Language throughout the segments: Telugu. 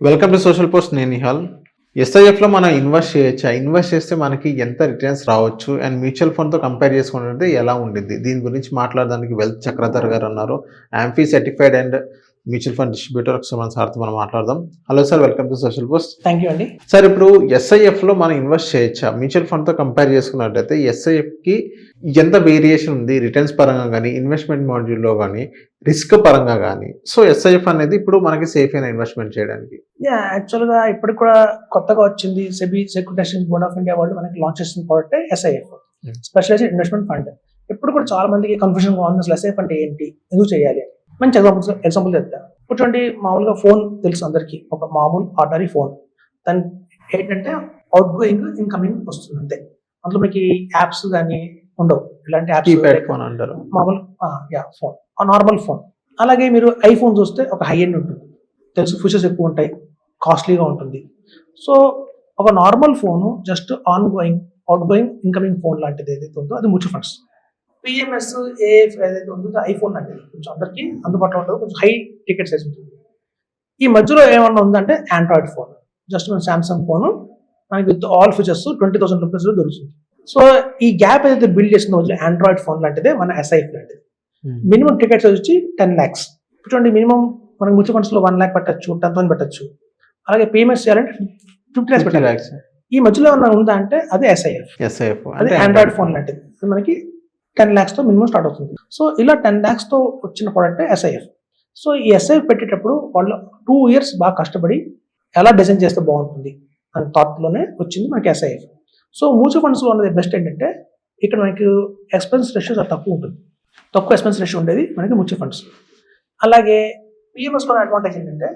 Welcome to social post. నేను నిహాల్. ఎస్ఐఎఫ్లో మనం ఇన్వెస్ట్ చేయొచ్చా? ఇన్వెస్ట్ చేస్తే మనకి ఎంత రిటర్న్స్ రావచ్చు? అండ్ మ్యూచువల్ ఫండ్తో కంపేర్ చేసుకుంటే ఎలా ఉండిద్ది? దీని గురించి మాట్లాడడానికి వెల్త్ చక్రధర్ గారు ఉన్నారు. Amphi certified and mutual fund distributor. So మన సార్తో మనం మాట్లాడదాం. Hello sir, welcome to social post. Thank you అండి. సార్, ఇప్పుడు ఎస్ఐఎఫ్లో మనం ఇన్వెస్ట్ చేయొచ్చా? మ్యూచువల్ ఫండ్తో కంపేర్ చేసుకున్నట్టయితే ఎస్ఐఎఫ్కి ఎంత వేరియేషన్ ఉంది రిటర్న్స్ పరంగా కానీ, ఇన్వెస్ట్మెంట్ మాడ్యూల్లో కానీ, రిస్క్ పరంగా కానీ? సో ఎస్ఐఎఫ్ అనేది ఇప్పుడు మనకి సేఫ్ అయిన ఇన్వెస్ట్మెంట్ చేయడానికి. యాక్చువల్గా ఇప్పటికి కూడా కొత్తగా వచ్చింది SEBI securitisation board of India వాళ్ళు మనకి లాంచ్ చేసిన product SIF, specialised investment fund. ఇప్పుడు కూడా చాలా మందికి కన్ఫ్యూజన్ ఉంది, అసలు ఎస్ఐఎఫ్ అంటే ఏంటి, ఎందుకు చేయాలి? మంచి ఎగ్జాంపుల్ చెప్తా. ఇప్పుడు చూడండి, మామూలుగా ఫోన్ తెలుసు అందరికి, ఒక మామూలు ఆర్డినరీ ఫోన్. దాని ఏంటంటే అవుట్ గోయింగ్ ఇన్కమింగ్ వస్తుంది అంతే. అందులో మీకు యాప్స్ కానీ ఉండవు, ఇలాంటి యాప్స్ ఫోన్ అంటారు మామూలు ఫోన్, నార్మల్ ఫోన్. అలాగే మీరు ఐఫోన్ చూస్తే ఒక హై ఎండ్ ఉంటుంది, తెలుసు, ఫీచర్స్ ఎక్కువ ఉంటాయి, కాస్ట్లీగా ఉంటుంది. సో ఒక normal phone just on going, out going, incoming phone లాంటిది ఏదైతే ఉందో అది మ్యూచువల్ ఫండ్స్. పిఎంఎస్, ఏఎఫ్ ఏదైతే ఉంటుందో ఐఫోన్ లాంటిది కొంచెం అందరికీ అందుబాటులో ఉంటుంది, కొంచెం హై టికెట్ సైజ్ ఉంటుంది. ఈ మధ్యలో ఏమన్నా ఉందంటే ఆండ్రాయిడ్ ఫోన్, జస్ట్ మన సామ్సంగ్ ఫోన్ మనకి విత్ ఆల్ ఫీచర్స్ 20,000 రూపీస్లో దొరుకుతుంది. సో ఈ గ్యాప్ ఏదైతే బిల్డ్ చేసిన ఆండ్రాయిడ్ ఫోన్ లాంటిదే మన ఎస్ఐఎఫ్ లాంటిది. మినిమం టికెట్ సైజ్ వచ్చి 10 lakhs. చూడండి, మినిమం మనకి మ్యూచువల్ ఫండ్స్లో 1 lakh పెట్టచ్చు, 10,000 పెట్టచ్చు. అలాగే పేమెంట్స్ చేయాలంటే 50 lakhs పెట్టాలి. ఈ మధ్యలో ఏమన్నా ఉందా అంటే అది ఎస్ఐఎఫ్, అది ఆండ్రాయిడ్ ఫోన్ లాంటిది. అది మనకి 10 lakhs మినిమం స్టార్ట్ అవుతుంది. సో ఇలా 10 lakhs వచ్చిన ప్రోడక్ట్ ఎస్ఐఎఫ్. సో ఈ ఎస్ఐఎఫ్ పెట్టేటప్పుడు వాళ్ళు 2 years బాగా కష్టపడి ఎలా డిజైన్ చేస్తే బాగుంటుంది అనే థాట్లోనే వచ్చింది మనకి ఎస్ఐఎఫ్. సో మ్యూచువల్ ఫండ్స్లో ఉన్నది బెస్ట్ ఏంటంటే ఇక్కడ మనకి ఎక్స్పెన్స్ రేషియో చాలా తక్కువ ఉంటుంది, తక్కువ ఎక్స్పెన్స్ రేషియో ఉండేది మనకి మ్యూచువల్ ఫండ్స్. అలాగే పిఎంఎస్ కూడా అడ్వాంటేజ్ ఏంటంటే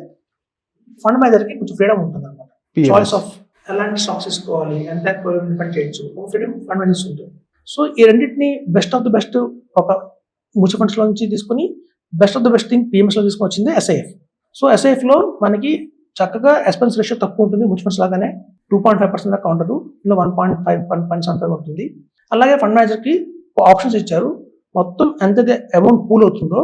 ఫండ్ మేనేజర్కి కొంచెం ఫ్రీడమ్ ఉంటుంది అనమాట, చాయిస్ ఆఫ్ ఎలాంటి స్టాక్స్ తీసుకోవాలి, ఎంత డిపెండ్ చేయొచ్చు, ఫ్రీడమ్ ఫండ్ మేనేజర్స్ ఉంటుంది. సో ఈ రెండింటిని బెస్ట్ ఆఫ్ ద బెస్ట్ ఒక మ్యూచువల్ ఫండ్స్లో నుంచి తీసుకుని best of the best thing పిఎంఎస్లో తీసుకుని వచ్చింది ఎస్ఐఎఫ్. సో ఎస్ఐఎఫ్లో మనకి చక్కగా ఎక్స్పెన్స్ రేషియో తక్కువ ఉంటుంది, మ్యూచువల్ ఫండ్స్ లాగానే 2.5% దాకా ఉండదు, ఇలా 1.5, 1.75 ఉంటుంది. అలాగే ఫండ్ మేనేజర్కి ఆప్షన్స్ ఇచ్చారు, మొత్తం ఎంతైతే అమౌంట్ పూల్ అవుతుందో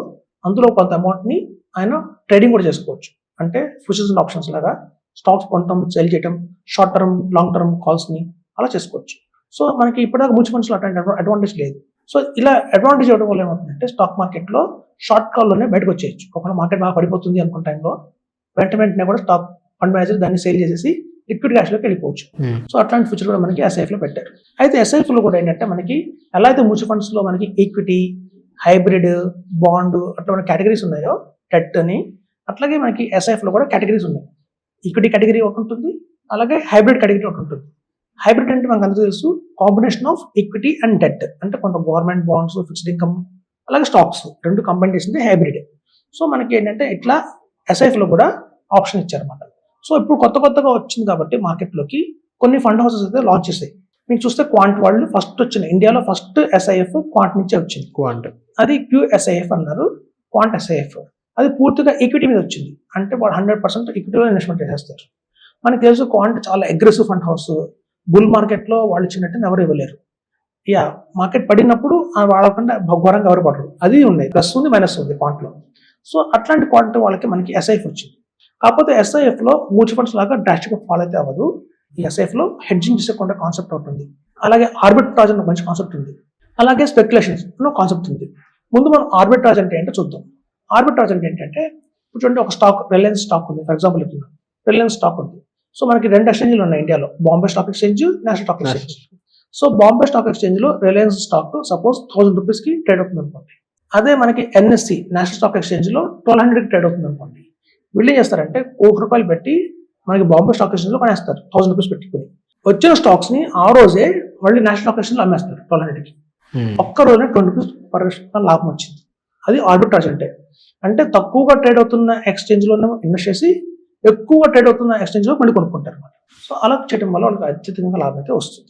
అందులో కొంత అమౌంట్ని ఆయన ట్రేడింగ్ కూడా చేసుకోవచ్చు. అంటే ఫ్యూచర్స్ అండ్ ఆప్షన్స్ లాగా స్టాక్స్ కొనటం, సేల్ చేయటం, షార్ట్ టర్మ్, లాంగ్ టర్మ్ కాల్స్ని అలా చేసుకోవచ్చు. సో మనకి ఇప్పటిదాకా మ్యూచువల్ ఫండ్స్లో అటువంటి అడ్వాంటేజ్ లేదు. సో ఇలా అడ్వాంటేజ్ ఇవ్వడం వల్ల ఏమవుతుందంటే స్టాక్ మార్కెట్లో షార్ట్ కాల్లోనే బయటకు వచ్చేయచ్చు. ఒకవేళ మార్కెట్ బాగా పడిపోతుంది అనుకున్న టైంలో వెంటనే కూడా స్టాక్ ఫండ్ మేనేజర్ దాన్ని సేల్ చేసేసి లిక్విడ్ క్యాష్లోకి వెళ్ళిపోవచ్చు. సో అట్లాంటి ఫీచర్ కూడా మనకి ఎస్ఐఎఫ్లో పెట్టారు. అయితే ఎస్ఐఎఫ్లో కూడా ఏంటంటే మనకి ఎలా అయితే మ్యూచువల్ ఫండ్స్లో మనకి ఈక్విటీ, హైబ్రిడ్, బాండ్ అట్లా మన కేటగిరీస్ ఉన్నాయో, డెట్ అని, అట్లాగే మనకి ఎస్ఐఎఫ్లో కూడా కేటగిరీస్ ఉన్నాయి. ఈక్విటీ కేటగిరీ ఒకటి ఉంటుంది, అలాగే హైబ్రిడ్ కేటగిరీ ఒకటి ఉంటుంది. హైబ్రిడ్ అంటే మనకు అందరూ తెలుసు, combination of equity and debt, అంటే కొంత గవర్నమెంట్ బాండ్స్, ఫిక్స్డ్ ఇన్కమ్, అలాగే స్టాక్స్ రెండు కంబైన్ చేసింది హైబ్రిడ్. సో మనకి ఏంటంటే ఇట్లా ఎస్ఐఎఫ్లో కూడా ఆప్షన్ ఇచ్చారన్నమాట. సో ఇప్పుడు కొత్తగా వచ్చింది కాబట్టి మార్కెట్లోకి కొన్ని ఫండ్ హౌసెస్ అయితే లాంచ్ చేసాయి. మీకు చూస్తే క్వాంట్ వాళ్ళు ఫస్ట్ వచ్చిన ఇండియాలో ఫస్ట్ ఎస్ఐఎఫ్ క్వాంట్ నుంచే వచ్చింది. క్వాంట్ అది QSIF అన్నారు, క్వాంట్ ఎస్ఐఎఫ్. అది పూర్తిగా ఈక్విటీ మీద వచ్చింది, అంటే వాళ్ళు 100% ఈక్విటీలో ఇన్వెస్ట్మెంట్ చేసేస్తారు. మనకి తెలుసు క్వాంట్ చాలా అగ్రెసివ్ ఫండ్ హౌస్, బుల్ మార్కెట్లో వాళ్ళు ఇచ్చినట్టు ఎవరు ఇవ్వలేరు. మార్కెట్ పడినప్పుడు వాళ్ళకుండా ఘోరంగా ఎవరు పడరు, అది ఉన్నాయి, ప్లస్ ఉంది మైనస్ ఉంది క్వాంట్లో. సో అట్లాంటి క్వాంట్ వాళ్ళకి మనకి ఎస్ఐఎఫ్ వచ్చింది. కాకపోతే ఎస్ఐఎఫ్లో మ్యూచువల్ ఫండ్స్ లాగా డ్రాస్టిక్గా ఫాలో అయితే అవ్వదు. ఈ ఎస్ఐఎఫ్లో హెడ్జింగ్ చేసేకుండా కాన్సెప్ట్ ఉంటుంది, అలాగే ఆర్బిట్రాజ్ అనే మంచి కాన్సెప్ట్ ఉంది, అలాగే స్పెక్యులేషన్స్ అనే కాన్సెప్ట్ ఉంది. ముందు మనం ఆర్బిట్రాజ్ అంటే ఏంటో చూద్దాం. ఆర్బిట్రాజ్ అంటే ఏంటంటే ఇప్పుడు చూడండి, ఒక స్టాక్ రిలయన్స్ స్టాక్ ఉంది, ఫర్ ఎగ్జాంపుల్ చెప్తున్నాం, రిలయన్స్ స్టాక్ ఉంది. సో మనకి 2 ఎక్స్చేంజ్లు ఉన్నాయి ఇండియాలో, Bombay stock exchange, national stock exchange. So Bombay stock ఎక్స్చేంజ్లో రిలయన్స్ స్టాక్ సపోజ్ 1000 రూపీస్కి ట్రేడ్ అవుతుంది అనుకోండి. అదే మనకి NSE నేషనల్ స్టాక్ ఎక్స్చేంజ్లో 1200కి ట్రేడ్ అవుతుంది అనుకోండి. వీళ్ళు ఏం చేస్తారంటే ₹1 కోటి పెట్టి మనకి బాంబే స్టాక్ ఎక్స్చేంజ్లో కొనేస్తారు 1000 రూపీస్ పెట్టుకుని. వచ్చిన స్టాక్స్ని ఆ రోజే మళ్ళీ నేషనల్ స్టాక్ ఎక్స్చేంజ్లో అమ్మేస్తారు 1200కి. ఒక్క రోజున 20 రూపీస్ పర్ లాభం వచ్చింది. అది ఆర్బిట్రాజ్ అంటే తక్కువగా ట్రేడ్ అవుతున్న ఎక్స్చేంజ్లోనే ఇన్వెస్ట్ చేసి ఎక్కువగా ట్రేడ్ అవుతున్న ఎక్స్చేంజ్లో మళ్ళీ కొనుక్కుంటారు అనమాట. సో అలా చేయడం వల్ల వాళ్ళకి అత్యధికంగా లాభం అయితే వస్తుంది.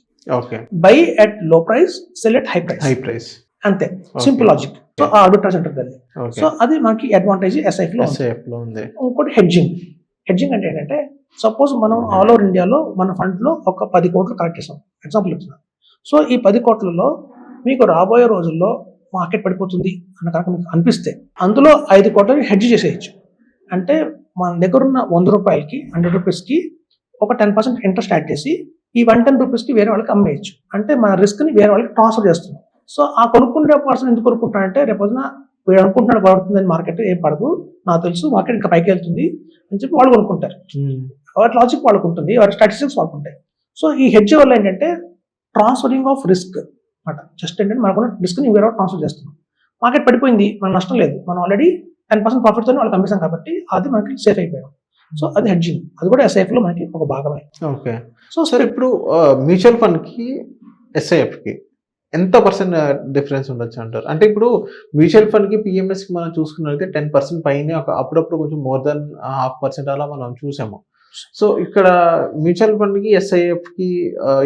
బై అట్ లో price, cell at high price, అంతే, సింపుల్ లాజిక్. సో ఆ ఆర్బిట్రాజ్ అంటారు దాన్ని. సో అది మనకి అడ్వాంటేజ్ ఎస్ఐఎఫ్లో ఉంది. ఇంకోటి హెడ్జింగ్ అంటే ఏంటంటే సపోజ్ మనం ఆల్ ఓవర్ ఇండియాలో మన ఫండ్లో ఒక 10 కోట్లు కలెక్ట్ చేసాం, ఎగ్జాంపుల్ ఇస్తున్నాం. సో ఈ 10 కోట్లలో మీకు రాబోయే రోజుల్లో మార్కెట్ పడిపోతుంది అని కనుక మీకు అనిపిస్తే అందులో 5 కోట్లని హెడ్జ్ చేసేయచ్చు. అంటే మన దగ్గర ఉన్న 100 రూపాయలకి 100 రూపీస్కి ఒక 10% ఇంట్రెస్ట్ యాడ్ చేసి ఈ 110 రూపీస్కి వేరే వాళ్ళకి అమ్మేయచ్చు. అంటే మన రిస్క్ని వేరే వాళ్ళకి ట్రాన్స్ఫర్ చేస్తున్నాం. సో ఆ కొనుక్కునే పర్సన్ ఎందుకు కొనుక్కుంటాడంటే రేపొద్దున వీడు అనుకుంటున్నాడు పడుతుందని మార్కెట్ ఏం పడదు, నాకు తెలుసు మార్కెట్ ఇంకా పైకి వెళ్తుంది అని చెప్పి వాళ్ళు కొనుక్కుంటారు. వాటి లాజిక్ వాళ్ళకు ఉంటుంది, వాటి స్టాటిస్టిక్స్ వాళ్ళకు ఉంటాయి. సో ఈ హెడ్జ్ వల్ల ఏంటంటే ట్రాన్స్ఫరింగ్ ఆఫ్ రిస్క్ అనమాట. జస్ట్ ఏంటంటే మనకున్న రిస్క్ని వేరే ట్రాన్స్ఫర్ చేస్తున్నాం. మార్కెట్ పడిపోయింది, మనకు నష్టం లేదు, మనం ఆల్రెడీ 10% ప్రాఫిట్తో వాళ్ళకి అమ్మేసాం కాబట్టి అది మనకి సేఫ్ అయిపోయాం. సో అది హెడ్జింగ్, అది కూడా ఎస్ఐఎఫ్లో మనకి ఒక భాగమే. ఓకే. సో సార్ ఇప్పుడు మ్యూచువల్ ఫండ్కి ఎస్ఐఎఫ్కి ఎంత పర్సెంట్ డిఫరెన్స్ ఉండొచ్చు అంటారు? అంటే ఇప్పుడు మ్యూచువల్ ఫండ్కి పిఎంఎస్కి మనం చూసుకున్నట్లయితే 10% పైన అప్పుడప్పుడు కొంచెం మోర్ దెన్ 0.5% అలా మనం చూసాము. సో ఇక్కడ మ్యూచువల్ ఫండ్కి ఎస్ఐఎఫ్కి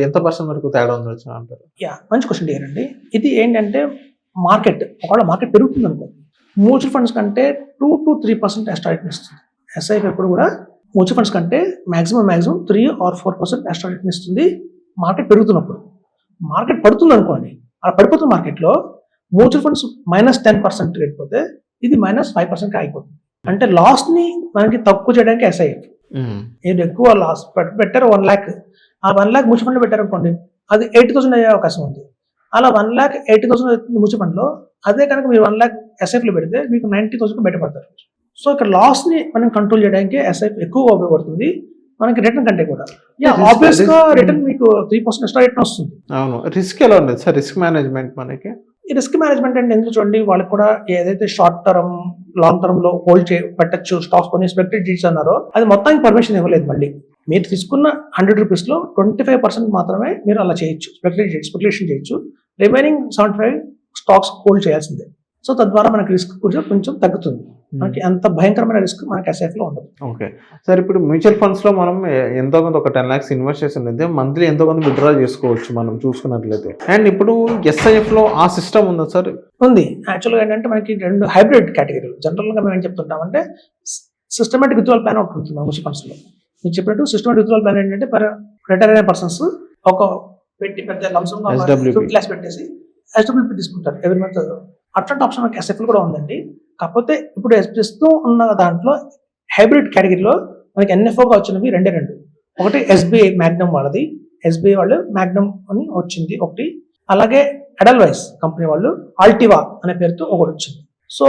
ఎంత పర్సెంట్ వరకు తేడా ఉండొచ్చు అంటారు? మంచి క్వశ్చన్ అండి. ఇది ఏంటంటే మార్కెట్ ఒకవేళ మార్కెట్ పెరుగుతుంది అనుకో, మ్యూచువల్ ఫండ్స్ కంటే 2 to 3% ఎక్స్ట్రా రిటర్న్ ఇస్తుంది. ఎస్ఐఎఫ్ ఎప్పుడు కూడా మ్యూచువల్ ఫండ్స్ కంటే మాక్సిమం 3 or 4% ఎక్స్ట్రా రిటర్న్ ఇస్తుంది మార్కెట్ పెరుగుతున్నప్పుడు. మార్కెట్ పడుతుంది అనుకోండి, అలా పడిపోతున్న మార్కెట్లో మ్యూచువల్ ఫండ్స్ -10% వెళ్ళిపోతే ఇది -5% అయిపోతుంది. అంటే లాస్ని మనకి తక్కువ చేయడానికి ఎస్ఐఎఫ్. మీరు ఎక్కువ లాస్ పెట్టారు 1 lakh, ఆ 1 lakh మ్యూచువల్ ఫండ్లో పెట్టారు అనుకోండి, అది 80,000 అయ్యే అవకాశం ఉంది. అలా 1,80,000 మ్యూచువల్ ఫండ్లో, అదే కనుక మీరు 1 lakh ఎస్ఐఎఫ్లో పెడితే మీకు 90,000 బయటపడతారు. సో ఇక్కడ లాస్ని మనం కంట్రోల్ చేయడానికి ఎస్ఐఎఫ్ ఎక్కువగా ఉపయోగపడుతుంది మనకి రిటర్న్ కంటే కూడా. ఆబ్వియస్ గా రిటర్న్ మీకు 3% ఎక్స్ట్రా రిటర్న్ వస్తుంది. అవును. రిస్క్ ఎలా ఉంది సార్? రిస్క్ మేనేజ్మెంట్ మనకి ఈ రిస్క్ మేనేజ్మెంట్ అంటే ఎందుకు చూడండి, వాళ్ళకి కూడా ఏదైతే షార్ట్ టర్మ్ లాంగ్ టర్మ్ లో హోల్డ్ పెట్టచ్చు స్టాక్స్ కొని స్పెక్టెడ్ డీల్స్ అన్నారో అది మొత్తానికి పర్మిషన్ ఇవ్వలేదు. మళ్ళీ మీరు తీసుకున్న 100 రూపీస్లో 25% మాత్రమే మీరు అలా చేయొచ్చు, స్పెక్యులేషన్ చేయొచ్చు. రిమైనింగ్ 75 స్టాక్స్ హోల్డ్ చేయాల్సిందే. సో తద్వారా మనకి రిస్క్ కూడా కొంచెం తగ్గుతుంది. మనకి అంత భయంకరమైన రిస్క్ మనకి ఎస్ఐఎఫ్ లో ఉండదు. Okay sir. ఇప్పుడు మ్యూచువల్ ఫండ్స్ లో మనం ఎంతో కొంత ఒక 10 lakhs ఇన్వెస్ట్ చేసినట్లయితే మంత్లీ ఎంతో కొంత విత్డ్రా చేసుకోవచ్చు మనం చూసుకున్నట్లయితే. అండ్ ఇప్పుడు ఎస్ఐఎఫ్ లో ఆ సిస్టమ్ ఉందా సార్? ఉంది. యాక్చువల్గా ఏంటంటే మనకి 2 హైబ్రిడ్ కేటగిరీలు. జనరల్ గా మేము ఏం చెప్తుంటామంటే సిస్టమేటిక్ విత్డ్రావల్ ప్లాన్ ఒకటి ఉంటుంది మ్యూచువల్ ఫండ్స్ లో. మీరు చెప్పినట్టు సిస్టమేటిక్ విత్డ్రావల్ ప్లాన్ ఏంటంటే రిటైర్ అయిన పర్సన్స్ ఒక పెద్ద లంసమ్ 50 lakhs పెట్టేసి ఎస్డబ్ల్యూపీ తీసుకుంటారు ఎవ్రీ మంత్. అట్లాంటి ఆప్షన్ మనకి ఎస్ఎఫ్ కూడా ఉందండి. కాకపోతే ఇప్పుడు ప్రస్తుతం ఉన్న దాంట్లో హైబ్రిడ్ కేటగిరీలో మనకి ఎన్ఎఫ్ఓగా వచ్చినవి 2. ఒకటి ఎస్బీఐ మ్యాగ్నమ్ వాళ్ళది, ఎస్బీఐ వాళ్ళు మ్యాగ్నమ్ అని వచ్చింది ఒకటి. అలాగే ఎడల్వైస్ కంపెనీ వాళ్ళు ఆల్టివా అనే పేరుతో ఒకటి వచ్చింది. సో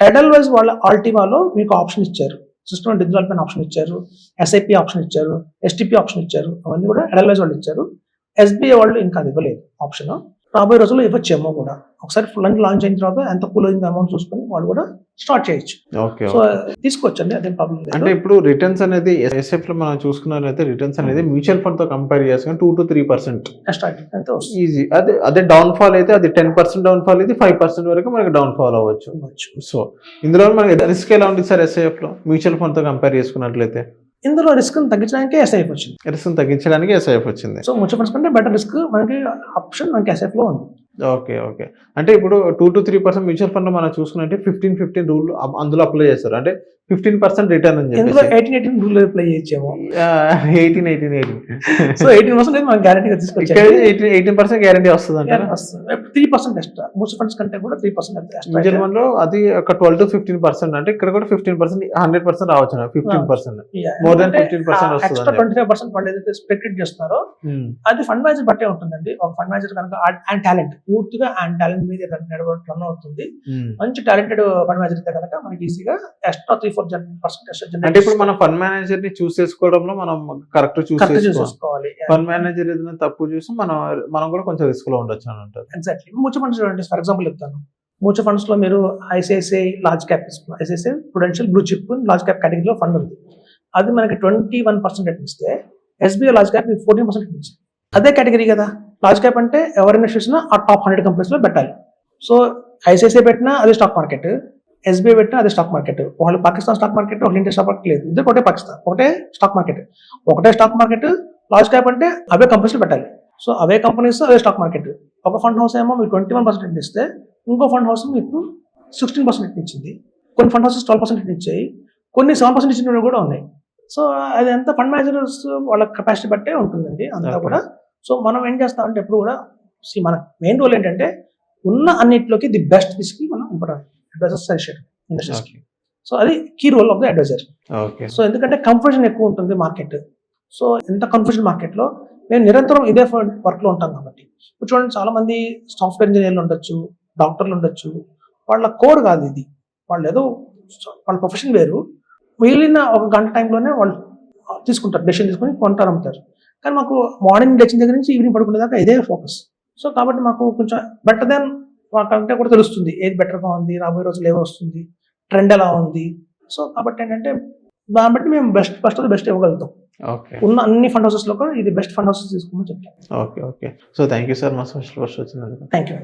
ఎడల్వైస్ వాళ్ళ ఆల్టివాలో మీకు ఆప్షన్ ఇచ్చారు, సిస్టమ్ డెవలప్మెంట్ ఆప్షన్ ఇచ్చారు, ఎస్ఐపి ఆప్షన్ ఇచ్చారు, ఎస్టిపి ఆప్షన్ ఇచ్చారు. అవన్నీ కూడా ఎడల్వైస్ వాళ్ళు ఇచ్చారు. ఎస్బీఐ వాళ్ళు ఇంకా అది ఇవ్వలేదు ఆప్షన్. రాబోయే రోజుల్లో ఇవ్వచ్చేమో కూడా. ఒకసారి ఫండ్ లాంచ్ అయిన తర్వాత ఎంత పూల్ అయింది అమౌంట్ చూసుకొని వాళ్ళు కూడా స్టార్ట్ చేయొచ్చు. సో తీసుకోవచ్చండి, అదేం ప్రాబ్లం లేదు. అంటే ఇప్పుడు రిటర్న్స్ అనేది ఎస్ఎఫ్ లో మనం చూసుకున్నట్లయితే రిటర్న్స్ అనేది మ్యూచువల్ ఫండ్ తో కంపేర్ చేసుకుని 2 to 3% ఈజీ. అదే డౌన్ ఫాల్ అయితే అది 10% డౌన్ ఫాల్ అయితే 5% వరకు మనకి డౌన్ ఫాల్ అవ్వచ్చు. సో ఇందులో మనకి రిస్క్ ఎలా ఉంది సార్ ఎస్ఐఎఫ్ లో మ్యూచువల్ ఫండ్ తో కంపేర్ చేసుకున్నట్లయితే? ఇందులో రిస్క్ తగ్గించడానికి ఎస్ఐఎఫ్ వచ్చింది. రిస్క్ తగ్గించడానికి ఎస్ఐఎఫ్ వచ్చింది. సో మ్యూచువల్ ఫండ్స్ కంటే బెటర్ రిస్క్ మనకి ఆప్షన్ మనకి ఎస్ఐఎఫ్ లో ఉంది. ఓకే. అంటే ఇప్పుడు 2 to 3% మ్యూచువల్ ఫండ్ మనం చూసుకున్నట్టే 15-15 రూల్ అందులో అప్లై చేస్తారు. అంటే 15% రిటర్న్ అని చెప్పి 18 రూల్ అప్లై చేయొచ్చేమో. 18. సో 18% మనం గ్యారెంటీగా తీసుకొచ్చాం. 18% గ్యారెంటీ వస్తుంది అంటే 3% ఎక్స్ట్రా మ్యూచువల్ ఫండ్స్ కంటే కూడా 3% ఎక్స్ట్రా. మ్యూచువల్ ఫండ్ లో అది ఒక 12 to 15%. అంటే ఇక్కడ కూడా 15% 100% రావచ్చు. 15% మోర్ దెన్ 15% వస్తుంది. ఎక్స్ట్రా 25% వాళ్ళు ఏదైతే స్పెక్యులేట్ చేస్తున్నారో అది ఫండ్ మేనేజర్ బట్టే ఉంటుందండి. ఒక ఫండ్ మేనేజర్ కనుక అండ్ టాలెంట్ పూర్తిగా అండ్ టాలెంట్ మీద రన్ అవుతుంది. మంచి టాలెంటెడ్ ఫండ్ మేనేజర్ అయితే కనుక మనకి ఈజీగా ఎక్స్ట్రా 3-4% అంటే ఇప్పుడు మనం ఫండ్ మేనేజర్ ని చూస్ చేసుకోవడంలో మనం కరెక్ట్ చూస్ చేసుకోవాలి. ఫండ్ మేనేజర్ ఏదైనా తప్పు చూసి మనం కూడా కొంచెం రిస్క్ లో ఉండొచ్చు అని అంటారు. ఎగ్జాక్ట్లీ. మ్యూచువల్ ఫండ్స్ చూడండి, ఫర్ ఎగ్జాంపుల్ చెప్తాను. మ్యూచువల్ ఫండ్స్ లో మీరు ఐసిఐసిఐ లార్జ్ క్యాప్ తీసుకున్నారు, ICICI Prudential blue chip large cap కేటగిరీలో ఫండ్ ఉంది. అది మనకి 21% రిటర్న్ ఇస్తే ఎస్బీఐ లార్జ్ క్యాప్ 14% రిటర్న్ ఇస్తుంది. అదే కేటగిరీ కదా. లార్జ్ క్యాప్ అంటే ఎవరు ఇన్వెస్ట్ చేసినా ఆ టాప్ 100 కంపెనీస్ లో పెట్టాలి. సో ఐసిఐసిఐ పెట్టినా అదే స్టాక్ మార్కెట్, ఎస్బీఐ పెట్టినా అదే స్టాక్ మార్కెట్. వాళ్ళు పాకిస్తాన్ స్టాక్ మార్కెట్, ఒక ఇండియా స్టాక్ మార్కెట్ లేదు. ఇద్దరు ఒకటే పాకిస్తాన్, ఒకటే స్టాక్ మార్కెట్. లార్జ్ క్యాప్ అంటే అవే కంపెనీస్ పెట్టాలి. సో అవే కంపెనీస్ అదే స్టాక్ మార్కెట్. ఒక ఫండ్ హౌస్ ఏమో మీకు 21% రిటర్న్ ఇస్తే ఇంకో ఫండ్ హౌస్ మీకు 16% రిటర్న్ ఇచ్చింది. కొన్ని ఫండ్ హౌసెస్ 12% రిటర్న్ ఇచ్చాయి, కొన్ని 7% ఇచ్చినవి కూడా ఉన్నాయి. సో అది ఎంత ఫండ్ మేనేజర్స్ వాళ్ళ కెపాసిటీ బట్టే ఉంటుందండి అంతా కూడా. సో మనం ఏం చేస్తామంటే ఎప్పుడు కూడా మన మెయిన్ రోల్ ఏంటంటే ఉన్న అన్నింటిలోకి ది బెస్ట్ తీసుకుని మనం ఇవ్వడానికి సజెషన్ ఇండస్ట్రీస్కి. సో అది key role of the advisor. Okay. So ఎందుకంటే కన్ఫ్యూజన్ ఎక్కువ ఉంటుంది మార్కెట్. సో ఎంత కన్ఫ్యూజన్ మార్కెట్లో మేము నిరంతరం ఇదే వర్క్లో ఉంటాం కాబట్టి. ఇప్పుడు చూడండి, చాలా మంది సాఫ్ట్వేర్ ఇంజనీర్లు ఉండొచ్చు, డాక్టర్లు ఉండొచ్చు, వాళ్ళ కోర్ కాదు ఇది. వాళ్ళు ఏదో వాళ్ళ ప్రొఫెషన్ వేరు, మిగిలిన ఒక గంట టైంలోనే వాళ్ళు తీసుకుంటారు, డెసిషన్ తీసుకొని కొంటారు, అమ్ముతారు. కానీ మాకు మార్నింగ్ లేచిన దగ్గర నుంచి ఈవినింగ్ పడుకునే దాకా ఇదే ఫోకస్. సో కాబట్టి మాకు కొంచెం బెటర్ దెన్ మాకంటే కూడా తెలుస్తుంది ఏది బెటర్గా ఉంది, రాబోయే రోజులు ఏమో వస్తుంది, ట్రెండ్ ఎలా ఉంది. సో కాబట్టి ఏంటంటే దాన్ని బట్టి మేము బెస్ట్ ఇవ్వగలుగుతాం. ఓకే. ఉన్న అన్ని ఫండ్ హౌసెస్లో కూడా ఇది బెస్ట్ ఫండ్ హౌసెస్ తీసుకోమని చెప్తాం. Okay. So thank you sir మా సోషల్ వర్క్ వచ్చినందుకు. Thank you.